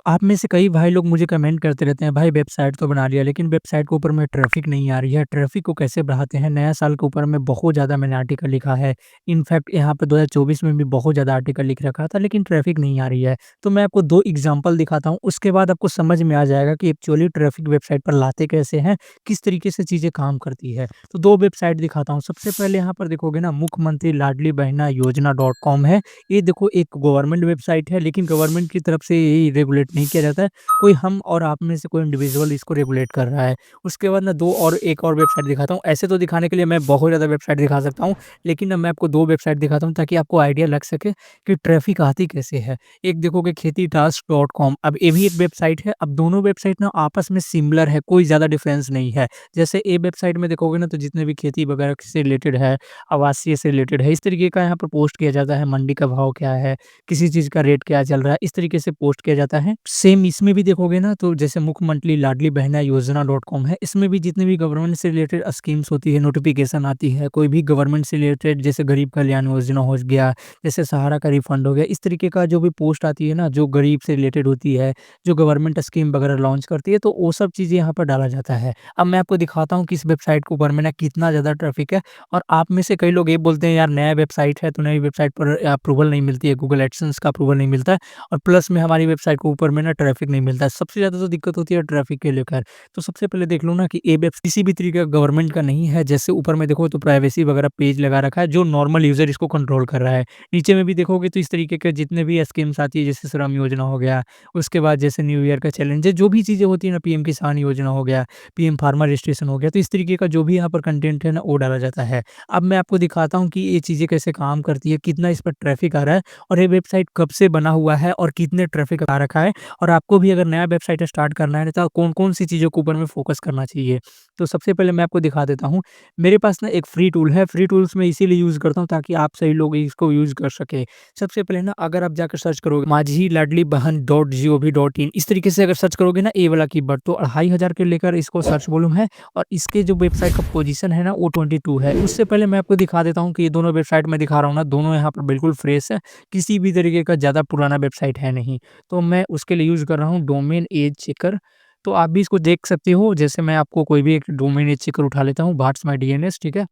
आप में से कई भाई लोग मुझे कमेंट करते रहते हैं, भाई वेबसाइट तो बना लिया लेकिन वेबसाइट के ऊपर में ट्रैफ़िक नहीं आ रही है, ट्रैफ़िक को कैसे बढ़ाते हैं? नया साल के ऊपर में बहुत ज़्यादा मैंने आर्टिकल लिखा है। इनफैक्ट यहाँ पे 2024 में भी बहुत ज़्यादा आर्टिकल लिख रखा था लेकिन ट्रैफ़िक नहीं आ रही है। तो मैं आपको 2 एग्ज़ाम्पल दिखाता हूँ, उसके बाद आपको समझ में आ जाएगा कि एक्चुअली ट्रैफ़िक वेबसाइट पर लाते कैसे हैं, किस तरीके से चीज़ें काम करती है। तो 2 वेबसाइट दिखाता हूँ, सबसे पहले यहाँ पर देखोगे ना मुख्यमंत्री लाडली बहना योजना डॉट कॉम है। ये देखो एक गवर्नमेंट वेबसाइट है लेकिन गवर्नमेंट की तरफ से ये रेगुलेट नहीं किया जाता है। कोई हम और आप में से कोई इंडिविजुअल इसको रेगुलेट कर रहा है। उसके बाद ना 2 और एक और वेबसाइट दिखाता हूँ। ऐसे तो दिखाने के लिए मैं बहुत ज़्यादा वेबसाइट दिखा सकता हूँ, लेकिन ना मैं आपको 2 वेबसाइट दिखाता हूँ ताकि आपको आइडिया लग सके कि ट्रैफ़िक आती कैसे है। एक देखोगे खेती टास्क डॉट कॉम, अब ये भी एक वेबसाइट है। अब दोनों वेबसाइट ना आपस में सिमिलर है, कोई ज़्यादा डिफरेंस नहीं है। जैसे ए वेबसाइट में देखोगे ना तो जितने भी खेती वगैरह से रिलेटेड है, आवासीय से रिलेटेड है, इस तरीके का यहाँ पर पोस्ट किया जाता है, मंडी का भाव क्या है, किसी चीज़ का रेट क्या चल रहा है, इस तरीके से पोस्ट किया जाता है। सेम इसमें भी देखोगे ना तो जैसे मुख्यमंत्री लाडली बहना योजना डॉट कॉम है, इसमें भी जितने भी गवर्नमेंट से रिलेटेड स्कीम्स होती है, नोटिफ़िकेशन आती है, कोई भी गवर्नमेंट से रिलेटेड जैसे गरीब कल्याण योजना हो गया, जैसे सहारा का रिफंड हो गया, इस तरीके का जो भी पोस्ट आती है ना, जो गरीब से रिलेटेड होती है, जो गवर्नमेंट स्कीम वगैरह लॉन्च करती है, तो वो सब चीज़ें यहाँ पर डाला जाता है। अब मैं आपको दिखाता हूँ कि इस वेबसाइट के ऊपर में ना कितना ज़्यादा ट्रैफ़िक है और आप में से कई लोग ये बोलते हैं यार नया वेबसाइट है तो नई वेबसाइट पर अप्रूवल नहीं मिलती है, गूगल एडसेंस का अप्रूवल नहीं मिलता है और प्लस में हमारी वेबसाइट के ऊपर में ना ट्रैफ़िक नहीं मिलता है। सबसे ज़्यादा तो दिक्कत होती है ट्रैफ़िक के लेकर। तो सबसे पहले देख लो ना कि ये वेब किसी भी तरीके का गवर्नमेंट का नहीं है। जैसे ऊपर में देखो तो प्राइवेसी वगैरह पेज लगा रखा है जो नॉर्मल यूज़र इसको कंट्रोल कर रहा है। नीचे में भी देखोगे तो इस तरीके के जितने भी स्कीम्स आती है जैसे श्रम योजना हो गया, उसके बाद जैसे न्यू ईयर का चैलेंज है, जो भी चीज़ें होती है ना पीएम किसान योजना हो गया, पीएम फार्मर रजिस्ट्रेशन हो गया, तो इस तरीके का जो भी यहाँ पर कंटेंट है ना वो डाला जाता है। अब मैं आपको दिखाता हूँ कि ये चीज़ें कैसे काम करती है, कितना इस पर ट्रैफ़िक आ रहा है और ये वेबसाइट कब से बना हुआ है और कितने ट्रैफ़िक आ रखा है और आपको भी अगर नया वेबसाइट स्टार्ट करना है तो कौन-कौन सी चीज़ों के ऊपर में फ़ोकस करना चाहिए। तो सबसे पहले मैं आपको दिखा देता हूँ। मेरे पास ना एक फ्री टूल है, फ्री टूल्स मैं इसीलिए यूज़ करता हूँ ताकि आप सभी लोग इसको यूज़ कर सकें। सबसे पहले ना अगर आप जाकर सर्च करोगे माझी लाडली बहन डॉट जीओवी डॉट इन, इस तरीके से अगर सर्च करोगे ना ए वाला कीवर्ड तो 2500 के लेकर इसको सर्च वॉल्यूम है और इसके जो वेबसाइट का पोजीशन है ना वो 22 है। उससे पहले मैं आपको दिखा देता हूँ कि ये दोनों वेबसाइट मैं दिखा रहा हूँ ना, दोनों यहाँ पर बिल्कुल फ्रेश है, किसी भी तरीके का ज़्यादा पुराना वेबसाइट है नहीं। तो मैं उसके लिए यूज़ कर रहा हूँ डोमेन एज चेकर। तो आप भी इसको देख सकते हो, जैसे मैं आपको कोई भी एक डोमेन एज चेकर उठा लेता हूँ, व्हाट्स माय डीएनएस, ठीक है?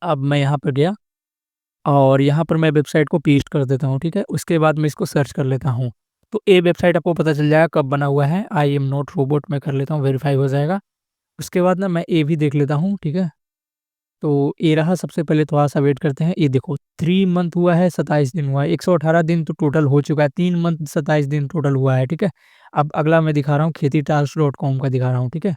अब मैं यहाँ पर गया और यहाँ पर मैं वेबसाइट को पेस्ट कर देता हूँ, ठीक है? उसके बाद मैं इसको सर्च कर लेता हूँ। तो ये वेबसाइट आपको पता चल जाएगा कब बना हुआ है, आई एम नॉट रोबोट मैं कर लेता हूँ, वेरीफाई हो जाएगा। उसके बाद ना मैं ये भी देख लेता हूँ, ठीक है? तो ये रहा, सबसे पहले थोड़ा-सा वेट करते हैं। ये देखो 3 मंथ हुआ है, 27 दिन हुआ है, 118 दिन तो टोटल हो चुका है, 3 मंथ 27 दिन टोटल हुआ है, ठीक है? अब अगला मैं दिखा रहा हूँ खेती टास्क डॉट कॉम का दिखा रहा हूँ, ठीक है?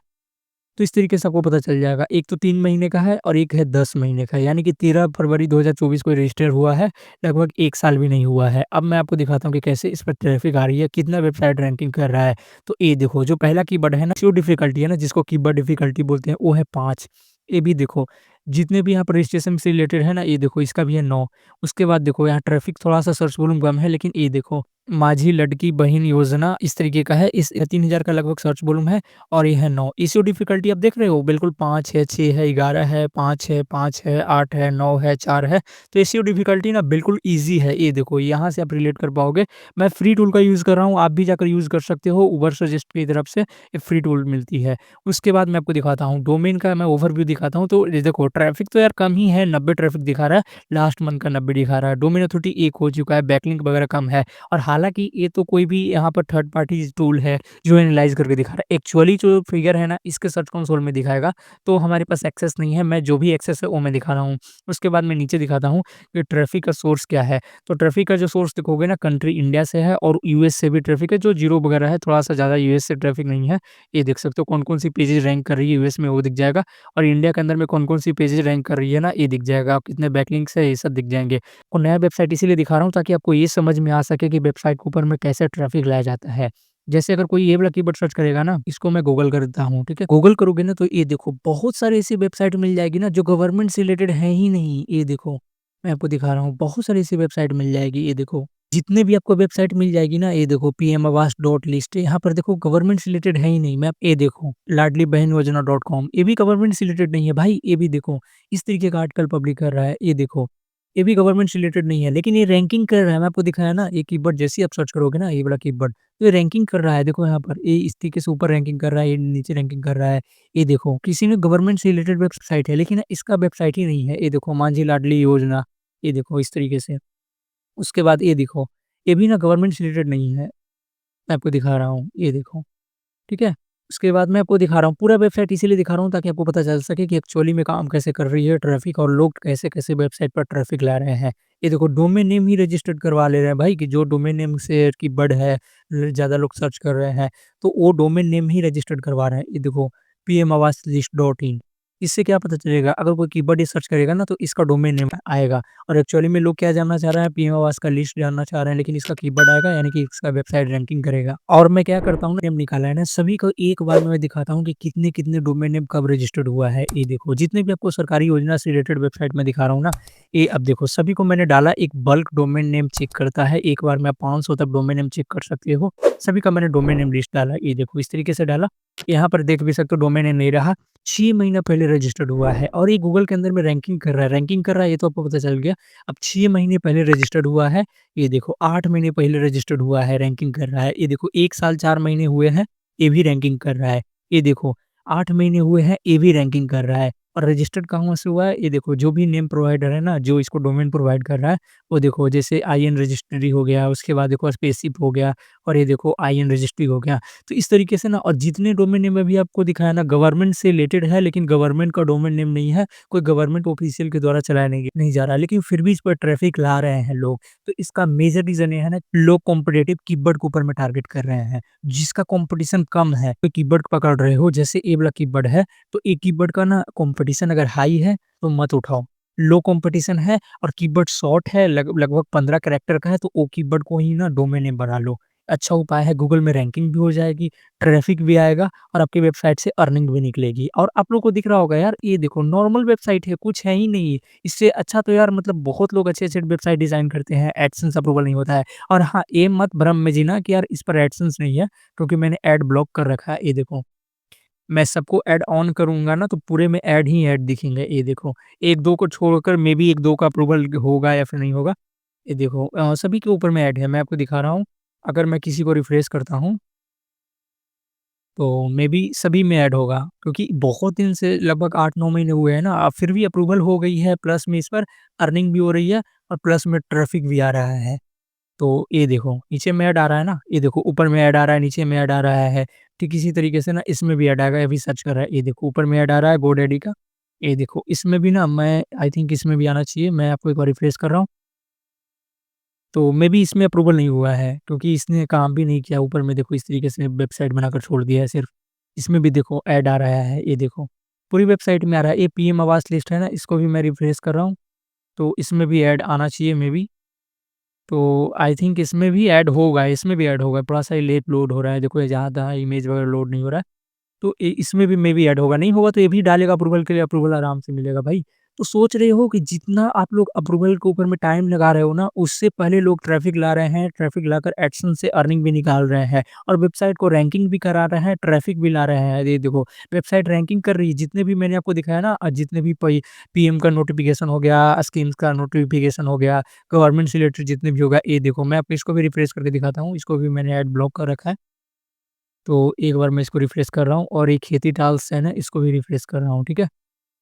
तो इस तरीके से आपको पता चल जाएगा। एक तो 3 महीने का है और एक है 10 महीने का है, यानी कि 13 फरवरी 2024 को रजिस्टर हुआ है, लगभग 1 साल भी नहीं हुआ है। अब मैं आपको दिखाता हूँ कि कैसे इस पर ट्रैफ़िक आ रही है, कितना वेबसाइट रैंकिंग कर रहा है। तो ये देखो, जो पहला कीवर्ड है ना, जो डिफ़िकल्टी है ना, जिसको कीवर्ड डिफ़िकल्टी बोलते हैं, वो है 5। ये भी देखो, जितने भी यहाँ पर रजिस्ट्रेशन से रिलेटेड है ना, ये देखो इसका भी है 9। उसके बाद देखो यहाँ ट्रैफ़िक थोड़ा-सा सर्च वॉल्यूम कम है, लेकिन ये देखो माझी लड़की बहन योजना इस तरीके का है, इस 3000 का लगभग सर्च वॉल्यूम है और ये है 9। इश्यू डिफ़िकल्टी आप देख रहे हो, बिल्कुल 5 है, 6 है, 11 है, 5 है, 8 है, 9 है, 4 है। तो इश्यू डिफ़िकल्टी ना बिल्कुल ईज़ी है। ये देखो यहाँ से आप रिलेट कर पाओगे। मैं फ्री टूल का यूज़ कर रहा हूँ, आप भी जाकर यूज़ कर सकते हो। उबर सजेस्ट की तरफ से एक फ्री टूल मिलती है। उसके बाद मैं आपको दिखाता हूँ, डोमेन का मैं ओवरव्यू दिखाता हूँ। तो ये देखो ट्रैफ़िक तो यार कम ही है, 90 ट्रैफ़िक दिखा रहा है, लास्ट मंथ का 90 दिखा रहा है। डोमेन अथॉरिटी 1 हो चुका है, बैकलिंक वगैरह कम है और हालाँकि ये तो कोई भी यहाँ पर थर्ड पार्टी टूल है जो एनालाइज़ करके दिखा रहा है। एक्चुअली जो फिगर है ना इसके सर्च कंसोल में दिखाएगा, तो हमारे पास एक्सेस नहीं है, मैं जो भी एक्सेस है वो मैं दिखा रहा हूँ। उसके बाद मैं नीचे दिखाता हूँ कि ट्रैफ़िक का सोर्स क्या है। तो ट्रैफ़िक का जो सोर्स देखोगे ना, कंट्री इंडिया से है और यूएस से भी ट्रैफ़िक है, जो ज़ीरो वगैरह है, थोड़ा-सा ज़्यादा यूएस से ट्रैफ़िक नहीं है। ये देख सकते हो कौन-कौन सी पेजेज़ रैंक कर रही है यूएस में, वो दिख जाएगा और इंडिया के अंदर में कौन-कौन सी पेजेज़ रैंक कर रही है ना, ये दिख जाएगा। कितने बैकलिंक्स है, ये सब दिख जाएँगे। और नया वेबसाइट इसीलिए दिखा रहा हूँ ताकि आपको ये समझ में आ सके कि वेबसाइट के ऊपर में कैसे ट्रैफ़िक लाया जाता है। जैसे अगर कोई ये वाला कीवर्ड सर्च करेगा ना, इसको मैं गूगल कर देता हूँ, ठीक है? गूगल करोगे ना तो ये देखो बहुत सारी ऐसी वेबसाइट मिल जाएगी ना जो गवर्नमेंट से रिलेटेड है ही नहीं। ये देखो, मैं आपको दिखा रहा हूँ, बहुत सारी ऐसी वेबसाइट मिल जाएगी, ये देखो। जितने भी आपको वेबसाइट मिल जाएगी ना, ये देखो पीएम आवास डॉट लिस्ट, यहाँ पर देखो गवर्नमेंट से रिलेटेड है ही नहीं। मैं ये देखो लाडली बहन योजना डॉट कॉम, ये भी गवर्नमेंट से रिलेटेड नहीं है भाई, ये भी देखो। इस तरीके का आर्टिकल पब्लिक कर रहा है, ये देखो। ये भी गवर्नमेंट से रिलेटेड नहीं है, लेकिन ये रैंकिंग कर रहा है। मैं आपको दिखाया ना, ये कीवर्ड जैसे ही आप सर्च करोगे ना, ये वाला कीवर्ड, तो ये रैंकिंग कर रहा है। देखो यहाँ पर, ये इस तरीके से ऊपर रैंकिंग कर रहा है, ये नीचे रैंकिंग कर रहा है। ये देखो, किसी ने गवर्नमेंट से रिलेटेड वेबसाइट है, लेकिन इसका वेबसाइट ही नहीं है। ये देखो, मांझी लाडली योजना, ये देखो इस तरीके से। उसके बाद ये देखो, ये भी ना गवर्नमेंट से रिलेटेड नहीं है। मैं आपको दिखा रहा हूँ, ये देखो। ठीक है? उसके बाद मैं आपको दिखा रहा हूँ, पूरा वेबसाइट इसीलिए दिखा रहा हूँ ताकि आपको पता चल सके कि एक्चुअली में काम कैसे कर रही है ट्रैफ़िक, और लोग कैसे-कैसे वेबसाइट पर ट्रैफ़िक ला रहे हैं। ये देखो, डोमेन नेम ही रजिस्टर्ड करवा ले रहे हैं भाई, कि जो डोमेन नेम से कीवर्ड है, ज़्यादा लोग सर्च कर रहे हैं, तो वो डोमेन नेम ही रजिस्टर्ड करवा रहे हैं। ये देखो, pmawas-list.in, इससे क्या पता चलेगा, अगर कोई कीवर्ड ही सर्च करेगा ना, तो इसका डोमेन नेम आएगा। और एक्चुअली में लोग क्या जानना चाह रहे हैं, पीएम आवास का लिस्ट जानना चाह रहे हैं, लेकिन इसका कीवर्ड आएगा, यानी कि इसका वेबसाइट रैंकिंग करेगा। और मैं क्या करता हूँ ना, नेम निकाला है ना, सभी को एक बार में मैं दिखाता हूँ कि कितने-कितने डोमेन नेम कब रजिस्टर्ड हुआ है। ये देखो, जितने भी आपको सरकारी योजना से रिलेटेड वेबसाइट में दिखा रहा हूँ ना, ये अब देखो, सभी को मैंने डाला, एक बल्क डोमेन नेम चेक करता है। एक बार में आप 500 तक डोमेन नेम चेक कर सकते हो। सभी का मैंने डोमेन नेम लिस्ट डाला। ये देखो, इस तरीके से डाला। यहाँ पर देख भी सकते हो, डोमेन नेम नहीं रहा, 6 महीना पहले रजिस्टर्ड हुआ है, और ये गूगल के अंदर में रैंकिंग कर रहा है, ये तो आपको पता चल गया। अब 6 महीने पहले रजिस्टर्ड हुआ है, ये देखो 8 महीने पहले रजिस्टर्ड हुआ है, रैंकिंग कर रहा है। ये देखो 1 साल 4 महीने हुए हैं, ये भी रैंकिंग कर रहा है। ये देखो 8 महीने हुए हैं, ये भी रैंकिंग कर रहा है। और रजिस्टर्ड कहाँ से हुआ है, ये देखो, जो भी नेम प्रोवाइडर है ना, जो इसको डोमेन प्रोवाइड कर रहा है, वो देखो, जैसे आईएन रजिस्ट्री हो गया, उसके बाद देखो स्पेसशिप हो गया, और ये देखो आईएन रजिस्ट्री हो गया। तो इस तरीके से ना, और जितने डोमेन नेम अभी आपको दिखाया ना, गवर्नमेंट से रिलेटेड है, लेकिन गवर्नमेंट का डोमेन नेम नहीं है, कोई गवर्नमेंट ऑफिशियल के द्वारा चलाया नहीं जा रहा है, लेकिन फिर भी इस पर ट्रैफिक ला रहे हैं लोग। तो इसका मेजर रीज़न ये है ना, लोग कॉम्पिटिटिव कीवर्ड के ऊपर में टारगेट कर रहे हैं, जिसका कॉम्पिटिशन कम है। कोई कीवर्ड पकड़ रहे हो, जैसे ये वाला कीवर्ड है, तो ये कीवर्ड का ना कॉम्पिटिशन अगर हाई है, तो मत उठाओ। लो कॉम्पिटिशन है और कीवर्ड शॉर्ट है, लगभग 15 कैरेक्टर का है, तो वो कीवर्ड को ही ना डोमेन नेम बना लो। अच्छा उपाय है, गूगल में रैंकिंग भी हो जाएगी, ट्रैफिक भी आएगा, और आपकी वेबसाइट से अर्निंग भी निकलेगी। और आप लोग को दिख रहा होगा यार, ये देखो, नॉर्मल वेबसाइट है, कुछ है ही नहीं। इससे अच्छा तो यार, मतलब बहुत लोग अच्छे-अच्छे वेबसाइट डिज़ाइन करते हैं, एडसेंस अप्रूवल नहीं होता है। और हाँ, ये मत भ्रम में जीना कि यार इस पर एडसेंस नहीं है, क्योंकि मैंने ऐड ब्लॉक कर रखा है। ये देखो, मैं सबको ऐड ऑन करूँगा ना, तो पूरे में ऐड ही ऐड दिखेंगे। ये देखो, 1-2 को छोड़कर, मे बी 1-2 का अप्रूवल होगा या फिर नहीं होगा। ये देखो, सभी के ऊपर में ऐड है, मैं आपको दिखा रहा हूँ। अगर मैं किसी को रिफ्रेश करता हूँ, तो मे बी सभी में ऐड होगा, क्योंकि बहुत दिन से, लगभग 8-9 महीने हुए हैं ना, अब फिर भी अप्रूवल हो गई है, प्लस में इस पर अर्निंग भी हो रही है, और प्लस में ट्रैफिक भी आ रहा है। तो ये देखो, नीचे में ऐड आ रहा है ना, ये देखो, ऊपर में ऐड आ रहा है, नीचे में ऐड आ रहा है। ठीक इसी तरीके से ना, इसमें भी ऐड आएगा, अभी सर्च कर रहा है, ये देखो, ऊपर में ऐड आ रहा है गोडैडी का। ये देखो, इसमें भी ना, मैं आई थिंक इसमें भी आना चाहिए, मैं आपको एक बार रिफ्रेश कर रहा हूँ। तो मेबी इसमें अप्रूवल नहीं हुआ है, क्योंकि इसने काम भी नहीं किया। ऊपर में देखो, इस तरीके से वेबसाइट बनाकर छोड़ दिया है सिर्फ़। इसमें भी देखो ऐड आ रहा है, ये देखो, पूरी वेबसाइट में आ रहा है। ये पीएम आवास लिस्ट है ना, इसको भी मैं रिफ्रेश कर रहा हूँ, तो इसमें भी ऐड आना चाहिए मेबी। तो आई थिंक इसमें भी ऐड होगा, इसमें भी ऐड होगा। थोड़ा-सा ये लेट लोड हो रहा है, देखो ये जहाँ-तहाँ इमेज वगैरह लोड नहीं हो रहा है। तो इसमें भी मेबी ऐड होगा, नहीं होगा तो ये भी डालेगा अप्रूवल के लिए, अप्रूवल आराम से मिलेगा भाई। तो सोच रहे हो कि जितना आप लोग अप्रूवल के ऊपर में टाइम लगा रहे हो ना, उससे पहले लोग ट्रैफ़िक ला रहे हैं, ट्रैफ़िक लाकर एडसेंस से अर्निंग भी निकाल रहे हैं, और वेबसाइट को रैंकिंग भी करा रहे हैं, ट्रैफ़िक भी ला रहे हैं। ये देखो, वेबसाइट रैंकिंग कर रही है, जितने भी मैंने आपको दिखाया ना, जितने भी पीएम का नोटिफ़िकेशन हो गया, स्कीम्स का नोटिफ़िकेशन हो गया, गवर्नमेंट से रिलेटेड जितने भी होगा, ये देखो, मैं आपको इसको भी रिफ्रेश करके दिखाता हूँ, इसको भी मैंने ऐड ब्लॉक कर रखा है। तो एक बार मैं इसको रिफ्रेश कर रहा हूँ, और एक खेती टाल्स है ना, इसको भी रिफ्रेश कर रहा हूँ, ठीक है?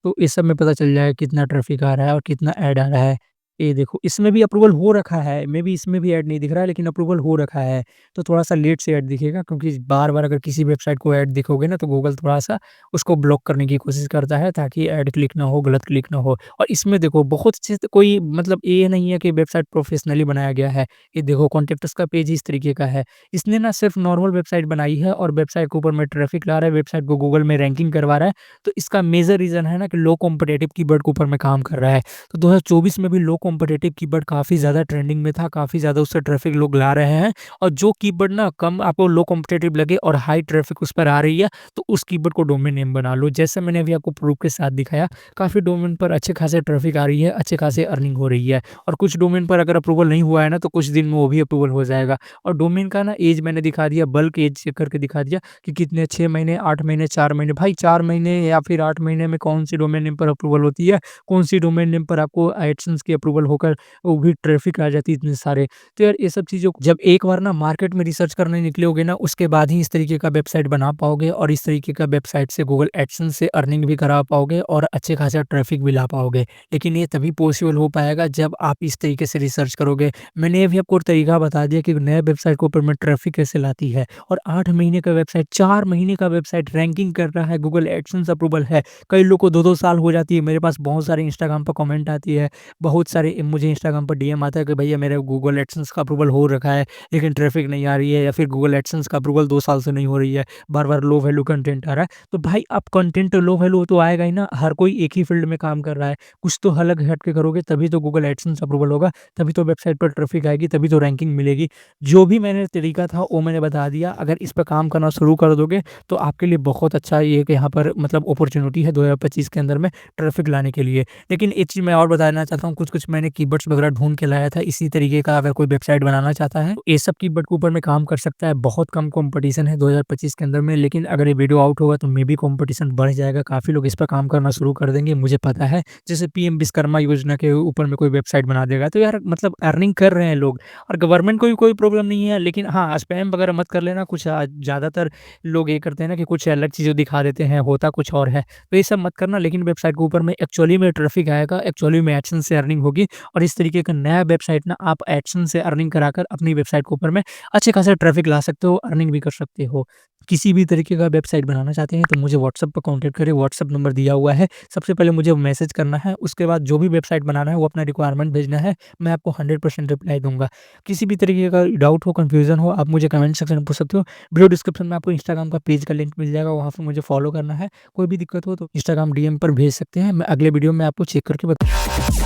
तो इस सब में पता चल जाएगा कितना ट्रैफ़िक आ रहा है और कितना ऐड आ रहा है। ये देखो, इसमें भी अप्रूवल हो रखा है, मेबी इसमें भी ऐड नहीं दिख रहा है, लेकिन अप्रूवल हो रखा है। तो थोड़ा-सा लेट से ऐड दिखेगा, क्योंकि बार-बार अगर किसी वेबसाइट को ऐड दिखोगे ना, तो गूगल थोड़ा-सा उसको ब्लॉक करने की कोशिश करता है, ताकि ऐड क्लिक ना हो, गलत क्लिक ना हो। और इसमें देखो, बहुत अच्छे से, कोई मतलब ये नहीं है कि वेबसाइट प्रोफ़ेशनली बनाया गया है। ये देखो, कॉन्टैक्ट्स का पेज इस तरीके का है। इसने ना सिर्फ़ नॉर्मल वेबसाइट बनाई है, और वेबसाइट के ऊपर में ट्रैफ़िक ला रहा है, वेबसाइट को गूगल में रैंकिंग करवा रहा है। तो इसका मेजर रीज़न है ना, कि लो कॉम्पिटिटिव कीवर्ड के ऊपर में काम कर रहा है। तो 2024 में भी लो कॉम्पिटिटिव कीवर्ड काफ़ी ज़्यादा ट्रेंडिंग में था, काफ़ी ज़्यादा उससे ट्रैफ़िक लोग ला रहे हैं, और जो कीवर्ड ना कम आपको लो कॉम्पिटिटिव लगे और हाई ट्रैफ़िक उस पर आ रही है, तो उस कीवर्ड को डोमेन नेम बना लो। जैसे मैंने अभी आपको प्रूफ़ के साथ दिखाया, काफ़ी डोमेन पर अच्छे खासे ट्रैफ़िक आ रही है, अच्छे खासे अर्निंग हो रही है, और कुछ डोमेन पर अगर अप्रूवल नहीं हुआ है ना, तो कुछ दिन में वो भी अप्रूवल हो जाएगा। और डोमेन का ना ऐज मैंने दिखा दिया, बल्क ऐज चेक करके दिखा दिया कि कितने, 6 महीने, 8 महीने, 4 महीने। भाई 4 महीने या फिर 8 महीने में कौन-सी डोमेन नेम पर अप्रूवल होती है, कौन-सी डोमेन नेम पर आपको एडसेंस की अप्रूवल अप्रूवल होकर वो भी ट्रैफ़िक आ जाती है इतने सारे। तो यार ये सब चीज़ों को जब एक बार ना मार्केट में रिसर्च करने निकलोगे ना, उसके बाद ही इस तरीके का वेबसाइट बना पाओगे और इस तरीके का वेबसाइट से गूगल एडसेंस से अर्निंग भी करा पाओगे और अच्छे खासा ट्रैफ़िक भी ला पाओगे। लेकिन ये तभी पॉसिबल हो पाएगा जब आप इस तरीके से रिसर्च करोगे। मैंने ये भी आपको तरीका बता दिया कि नए वेबसाइट के ऊपर में ट्रैफ़िक कैसे लाती है और 8 महीने का वेबसाइट, 4 महीने का वेबसाइट रैंकिंग कर रहा है, गूगल एडसेंस अप्रूवल है। कई लोग को 2-2 साल हो जाती है। मेरे पास बहुत सारे इंस्टाग्राम पे कमेंट आती है, बहुत सारे मुझे इंस्टाग्राम पर डीएम आता है कि भैया मेरा गूगल एडसेंस का अप्रूवल हो रखा है, लेकिन ट्रैफ़िक नहीं आ रही है या फिर गूगल एडसेंस का अप्रूवल 2 साल से नहीं हो रही है, बार-बार लो वैल्यू कंटेंट आ रहा है। तो भाई अब कंटेंट लो वैल्यू तो आएगा ही ना, हर कोई एक ही फ़ील्ड में काम कर रहा है। कुछ तो अलग हट के करोगे तभी तो गूगल एडसेंस अप्रूवल होगा, तभी तो वेबसाइट पर ट्रैफ़िक आएगी, तभी तो रैंकिंग मिलेगी। जो भी मैंने तरीका था वो मैंने बता दिया, अगर इस पे काम करना शुरू कर दोगे तो आपके लिए बहुत अच्छा ये कि यहाँ पर मतलब अपॉर्च्युनिटी है 2025 के अंदर में ट्रैफ़िक लाने के लिए। लेकिन एक चीज़ मैं और बताना चाहता हूँ, कुछ-कुछ मैंने कीवर्ड्स वगैरह ढूँढ के लाया था, इसी तरीके का अगर कोई वेबसाइट बनाना चाहता है, तो ये सब कीवर्ड के ऊपर में काम कर सकता है। बहुत कम कॉम्पिटिशन है 2025 के अंदर में, लेकिन अगर ये वीडियो आउट होगा तो मेबी कॉम्पिटिशन बढ़ जाएगा, काफ़ी लोग इस पर काम करना शुरू कर देंगे, मुझे पता है। जैसे पीएम विश्वकर्मा योजना के ऊपर में कोई वेबसाइट बना देगा, तो यार मतलब अर्निंग कर रहे हैं लोग और गवर्नमेंट को भी कोई प्रॉब्लम नहीं है। लेकिन हाँ, स्पैम वगैरह मत कर लेना, कुछ ज़्यादातर लोग ये करते हैं ना कि कुछ अलग चीज़ें दिखा देते हैं, होता कुछ और है। तो ये सब मत करना, लेकिन वेबसाइट के ऊपर में एक्चुअली में ट्रैफ़िक आएगा, एक्चुअली में एडसेंस से अर्निंग होगी और इस तरीके का नया वेबसाइट ना आप एडसेंस से अर्निंग कराकर अपनी वेबसाइट के ऊपर में अच्छे खासा ट्रैफ़िक ला सकते हो, अर्निंग भी कर सकते हो। किसी भी तरीके का वेबसाइट बनाना चाहते हैं तो मुझे व्हाट्सएप पे कॉन्टैक्ट करें, व्हाट्सएप नंबर दिया हुआ है। सबसे पहले मुझे मैसेज करना है, उसके बाद जो भी वेबसाइट बनाना है वो अपना रिक्वायरमेंट भेजना है, मैं आपको 100% रिप्लाई दूँगा। किसी भी तरीके का डाउट हो, कन्फ्यूज़न हो, आप मुझे कमेंट सेक्शन में पूछ सकते हो। वीडियो डिस्क्रिप्शन में आपको इंस्टाग्राम का पेज का लिंक मिल जाएगा, वहाँ पे मुझे फॉलो करना है। कोई भी दिक्कत हो तो इंस्टाग्राम डीएम पर भेज सकते हैं, मैं अगले वीडियो में आपको चेक करके बता